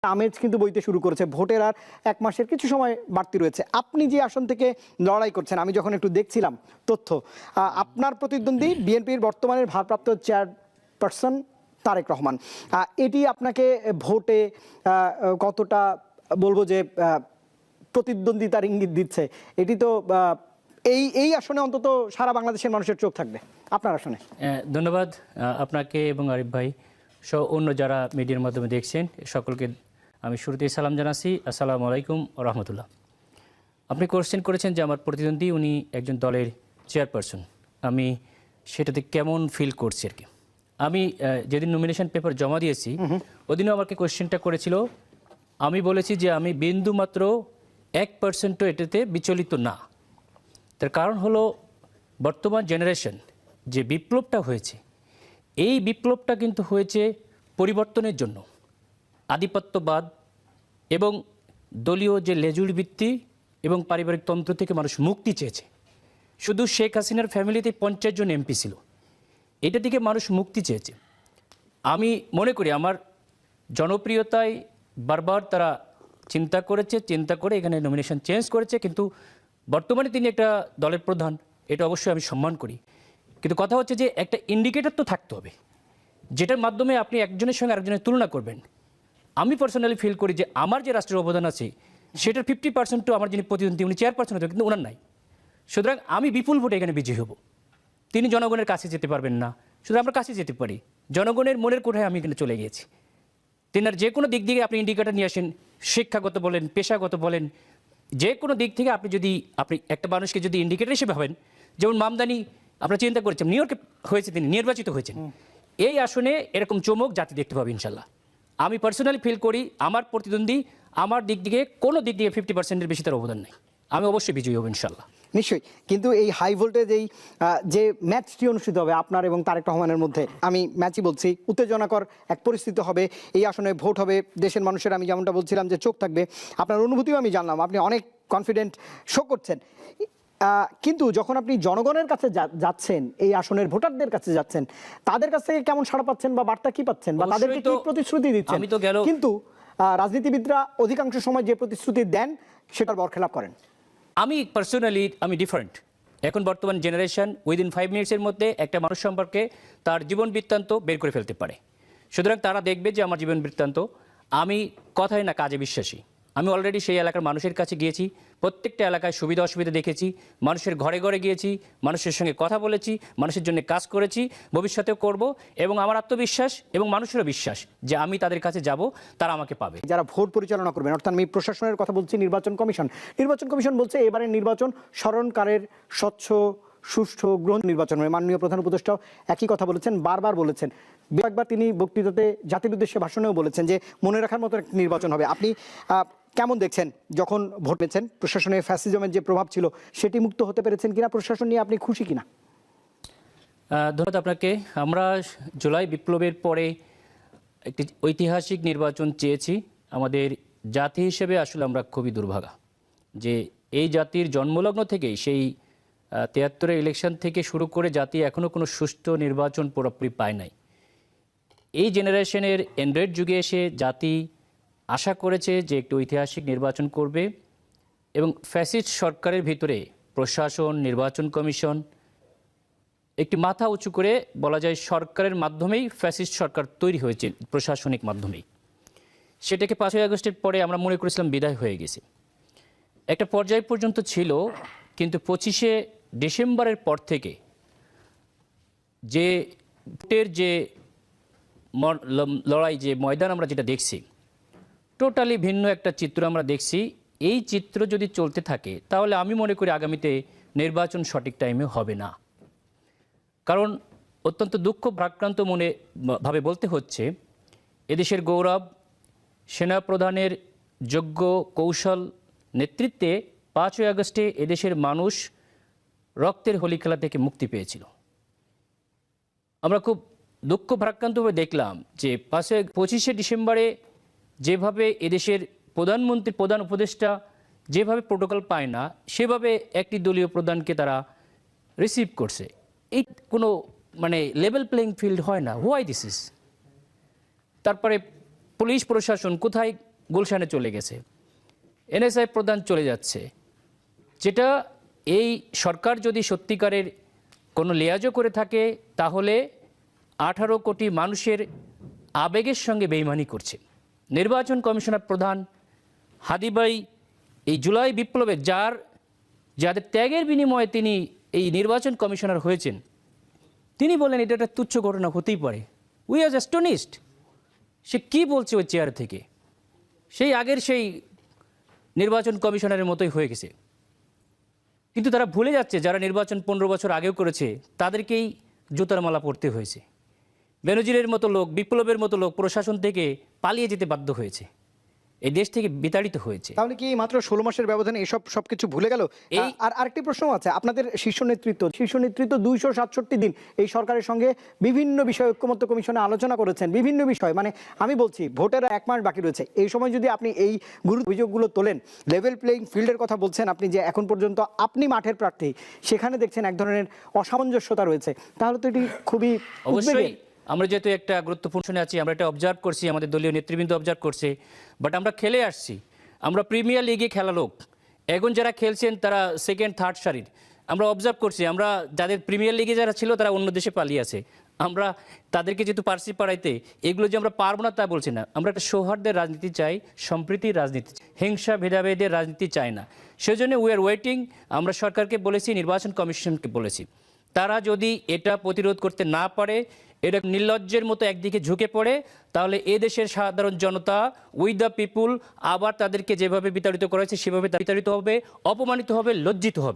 আমেজ কিন্তু বইতে শুরু করেছে। ভোটের আর ১ মাসের কিছু সময় বাড়তি রয়েছে। আপনি যে আসন থেকে লড়াই করছেন, আমি যখন একটু দেখছিলাম তথ্য, আপনার প্রতিদ্বন্দ্বী বিএনপির বর্তমানের ভারপ্রাপ্ত চেয়ারপারসন তারেক রহমান। এটি আপনাকে ভোটে কতটা বলবো যে প্রতিদ্বন্দ্বিতার ইঙ্গিত দিচ্ছে? এটি তো এই আসনে অন্তত সারা বাংলাদেশের মানুষের চোখ থাকবে আপনার আসনে। ধন্যবাদ আপনাকে এবং আরিফ ভাই সহ অন্য যারা মিডিয়ার মাধ্যমে দেখছেন সকলকে আমি শুরুতেই সালাম জানাচ্ছি। আসসালামু আলাইকুম রহমতুল্লাহ। আপনি কোশ্চেন করেছেন যে আমার প্রতিদ্বন্দ্বী উনি একজন দলের চেয়ারপারসন, আমি সেটাতে কেমন ফিল করছি আর কি। আমি যেদিন নমিনেশন পেপার জমা দিয়েছি ওদিনও আমাকে কোশ্চেনটা করেছিল, আমি বলেছি যে আমি বিন্দু মাত্র 1% এটাতে বিচলিত না। তার কারণ হলো বর্তমান জেনারেশন যে বিপ্লবটা হয়েছে, এই বিপ্লবটা কিন্তু হয়েছে পরিবর্তনের জন্য। আধিপত্যবাদ এবং দলীয় যে লেজুড় ভিত্তি এবং পারিবারিক তন্ত্র থেকে মানুষ মুক্তি চেয়েছে। শুধু শেখ হাসিনার ফ্যামিলিতে 50 জন এমপি ছিল, এটা থেকে মানুষ মুক্তি চেয়েছে। আমি মনে করি আমার জনপ্রিয়তায় বারবার তারা চিন্তা করে এখানে নমিনেশন চেঞ্জ করেছে, কিন্তু বর্তমানে তিনি একটা দলের প্রধান, এটা অবশ্যই আমি সম্মান করি। কিন্তু কথা হচ্ছে যে একটা ইন্ডিকেটর তো থাকতে হবে, যেটার মাধ্যমে আপনি একজনের সঙ্গে আরেকজনের তুলনা করবেন। আমি পার্সোনালি ফিল করি যে আমার যে রাষ্ট্রের অবদান আছে সেটার 50% আমার যিনি প্রতিদ্বন্দ্বী উনি চেয়ারপারসন হতে, কিন্তু ওনার নাই। সুতরাং আমি বিপুল ভোটে এখানে বিজয়ী হব। তিনি জনগণের কাছে যেতে পারবেন না, শুধু আমরা কাছে যেতে পারি। জনগণের মনের কোঠায় আমি এখানে চলে গিয়েছি। তেনার যে কোনো দিক থেকে আপনি ইন্ডিকেটর নিয়ে আসেন, শিক্ষাগত বলেন, পেশাগত বলেন, যে কোনো দিক থেকে আপনি একটা মানুষকে যদি ইন্ডিকেটর হিসেবে ভাবেন, যেমন মামদানি আপনারা চিন্তা করেছেন নিউ ইয়র্কে হয়েছে, তিনি নির্বাচিত হয়েছেন। এই আসনে এরকম চমক জাতি দেখতে পাবে ইনশাল্লাহ। আমি পার্সোনালি ফিল করি আমার প্রতিদ্বন্দ্বী আমার দিক থেকে কোনো দিক দিয়ে 50%-এর বেশি তার অবদান নেই। আমি অবশ্যই বিজয়ী হব ইনশাল্লাহ। নিশ্চয়ই, কিন্তু এই হাই ভোল্টেজ যে ম্যাচটি অনুষ্ঠিত হবে আপনার এবং তারেক রহমানের মধ্যে, আমি ম্যাচই বলছি, উত্তেজনাকর এক পরিস্থিতি হবে। এই আসনে ভোট হবে, দেশের মানুষের, আমি যেমনটা বলছিলাম যে চোখ থাকবে। আপনার অনুভূতিও আমি জানলাম, আপনি অনেক কনফিডেন্ট শো করছেন। কিন্তু যখন আপনি জনগণের কাছে যাচ্ছেন, এই আসনের ভোটারদের কাছে যাচ্ছেন, তাদের কাছ থেকে কেমন সাড়া পাচ্ছেন বা বার্তা কি পাচ্ছেন বা তাদেরকে কি প্রতিশ্রুতি দিচ্ছেন? কিন্তু রাজনীতিবিদরা অধিকাংশ সময় যে প্রতিশ্রুতি দেন সেটার বরখেলাপ করেন। আমি পার্সোনালি ডিফারেন্ট। এখন বর্তমান জেনারেশন উইদিন 5 মিনিটসের মধ্যে একটা মানুষ সম্পর্কে তার জীবন বৃত্তান্ত বের করে ফেলতে পারে। সুতরাং তারা দেখবে যে আমার জীবন বৃত্তান্ত, আমি কথায় না কাজে বিশ্বাসী। আমি অলরেডি সেই এলাকার মানুষের কাছে গিয়েছি, প্রত্যেকটা এলাকায় সুবিধা অসুবিধা দেখেছি, মানুষের ঘরে ঘরে গিয়েছি, মানুষের সঙ্গে কথা বলেছি, মানুষের জন্য কাজ করেছি, ভবিষ্যতেও করব। এবং আমার আত্মবিশ্বাস এবং মানুষেরও বিশ্বাস যে আমি তাদের কাছে যাব, তারা আমাকে পাবে। যারা ভোট পরিচালনা করবেন, অর্থাৎ আমি প্রশাসনের কথা বলছি, নির্বাচন কমিশন বলছে এবারের নির্বাচন স্মরণকালের স্বচ্ছ সুষ্ঠু গ্রহণ নির্বাচন হবে। মাননীয় প্রধান উপদেষ্টাও একই কথা বলেছেন, বারবার বলেছেন। একবার তিনি বক্তৃতাতে জাতির উদ্দেশ্যে ভাষণেও বলেছেন যে মনে রাখার মতো একটা নির্বাচন হবে। আপনি কেমন দেখছেন যখন ভোট পেয়েছেন? প্রশাসনের ফ্যাসিজমের যে প্রভাব ছিল সেটি মুক্ত হতে পেরেছেন কিনা? প্রশাসন নিয়ে আপনি খুশি কিনা? ধন্যবাদ আপনাকে। আমরা জুলাই বিপ্লবের পরে একটি ঐতিহাসিক নির্বাচন চেয়েছি। আমাদের জাতি হিসেবে আসলে আমরা খুবই দুর্ভাগা যে এই জাতির জন্মলগ্ন থেকেই সেই 73-এর ইলেকশন থেকে শুরু করে জাতি এখনও কোনো সুষ্ঠু নির্বাচন পুরোপুরি পায় নাই। এই জেনারেশনের অ্যান্ড্রয়েড যুগে এসে জাতি আশা করেছে যে একটি ঐতিহাসিক নির্বাচন করবে এবং ফ্যাসিস্ট সরকারের ভিতরে প্রশাসন, নির্বাচন কমিশন একটি মাথা উঁচু করে বলা যায় সরকারের মাধ্যমেই ফ্যাসিস্ট সরকার তৈরি হয়েছে, প্রশাসনিক মাধ্যমেই। সেটাকে 5ই আগস্টের পরে আমরা মনে করেছিলাম বিদায় হয়ে গেছে, একটা পর্যায় পর্যন্ত ছিল। কিন্তু 25শে ডিসেম্বরের পর থেকে যে ভোটের যে লড়াই, যে ময়দান আমরা যেটা দেখছি, টোটালি ভিন্ন একটা চিত্র আমরা দেখছি। এই চিত্র যদি চলতে থাকে তাহলে আমি মনে করি আগামীতে নির্বাচন সঠিক টাইমে হবে না। কারণ অত্যন্ত দুঃখ ভারাক্রান্ত ভাবে বলতে হচ্ছে, এদেশের গৌরব সেনাপ্রধানের যোগ্য কৌশল নেতৃত্বে 5ই আগস্টে এদেশের মানুষ রক্তের হোলি খেলা থেকে মুক্তি পেয়েছিল। আমরা খুব দুঃখ ভারাক্রান্তভাবে দেখলাম যে 25শে ডিসেম্বরে যেভাবে এদেশের প্রধানমন্ত্রী, প্রধান উপদেষ্টা যেভাবে প্রোটোকল পায় না, সেভাবে একটি দলীয় প্রধানকে তারা রিসিভ করছে। এই কোনো লেভেল প্লেইং ফিল্ড হয় না। Why this is? তারপরে পুলিশ প্রশাসন কোথায় গুলশানে চলে গেছে, এনএসআই প্রধান চলে যাচ্ছে, যেটা এই সরকার যদি সত্যিকারের কোনো লিয়াজও করে থাকে তাহলে 18 কোটি মানুষের আবেগের সঙ্গে বেইমানি করছে। নির্বাচন কমিশনার প্রধান হাদি ভাই এই জুলাই বিপ্লবে যাদের ত্যাগের বিনিময়ে তিনি এই নির্বাচন কমিশনার হয়েছেন, তিনি বলেন এটা একটা তুচ্ছ ঘটনা হতেই পারে। We are astonished. সে কি বলছে ওই চেয়ার থেকে? সেই আগের সেই নির্বাচন কমিশনারের মতোই হয়ে গেছে। কিন্তু তারা ভুলে যাচ্ছে যারা নির্বাচন 15 বছর আগেও করেছে তাদেরকেই জুতার মালা পরতে হয়েছে। বেনজিরের মতো লোক, বিপ্লবের মতো লোক প্রশাসন থেকে পালিয়ে যেতে বাধ্য হয়েছে, এই দেশ থেকে বিতাড়িত হয়েছে। তাহলে কি মাত্র 16 মাসের ব্যবধানে এসব সবকিছু ভুলে গেল? আর আরেকটি প্রশ্ন আছে, আপনাদের শীর্ষ নেতৃত্ব 267 দিন এই সরকারের সঙ্গে বিভিন্ন বিষয়ে ঐক্যমত্য কমিশনে আলোচনা করেছেন, বিভিন্ন বিষয়, মানে আমি বলছি ভোটের 1 মাস বাকি রয়েছে, এই সময় যদি আপনি এই গুরুত্ব অভিযোগগুলো তোলেন, লেভেল প্লেইং ফিল্ডের কথা বলছেন আপনি, যে এখন পর্যন্ত আপনি মাঠের প্রার্থী, সেখানে দেখছেন এক ধরনের অসামঞ্জস্যতা রয়েছে, তাহলে তো এটি খুবই অবশ্যই। আমরা যেহেতু একটা গুরুত্বপূর্ণ সময়ে আছি, আমরা এটা অবজার্ভ করছি, আমাদের দলীয় নেতৃবৃন্দ অবজার্ভ করছে, বাট আমরা খেলে আসছি, আমরা প্রিমিয়ার লিগে খেলা লোক, এখন যারা খেলছেন তারা সেকেন্ড থার্ড সারির, আমরা অবজার্ভ করছি, আমরা যাদের প্রিমিয়ার লিগে যারা ছিল তারা অন্য দেশে পালিয়ে আছে, আমরা তাদেরকে যেহেতু পার্সি পাড়াইতে, এগুলো যে আমরা পারবো না তা বলছি না, আমরা একটা সৌহার্দ্যের রাজনীতি চাই, সম্প্রীতির রাজনীতি, হিংসা ভেদাভেদের রাজনীতি চাই না। সেজন্য উই আর ওয়েটিং। আমরা সরকারকে বলেছি, নির্বাচন কমিশনকে বলেছি, তারা যদি এটা প্রতিরোধ করতে না পারে, এটা নির্লজ্জের মতো একদিকে ঝুঁকে পড়ে, তাহলে এ দেশের সাধারণ জনতা, উই দ্য পিপুল, আবার তাদেরকে যেভাবে বিতাড়িত করা হয়েছে সেভাবে বিতাড়িত হবে, অপমানিত হবে, লজ্জিত হবে।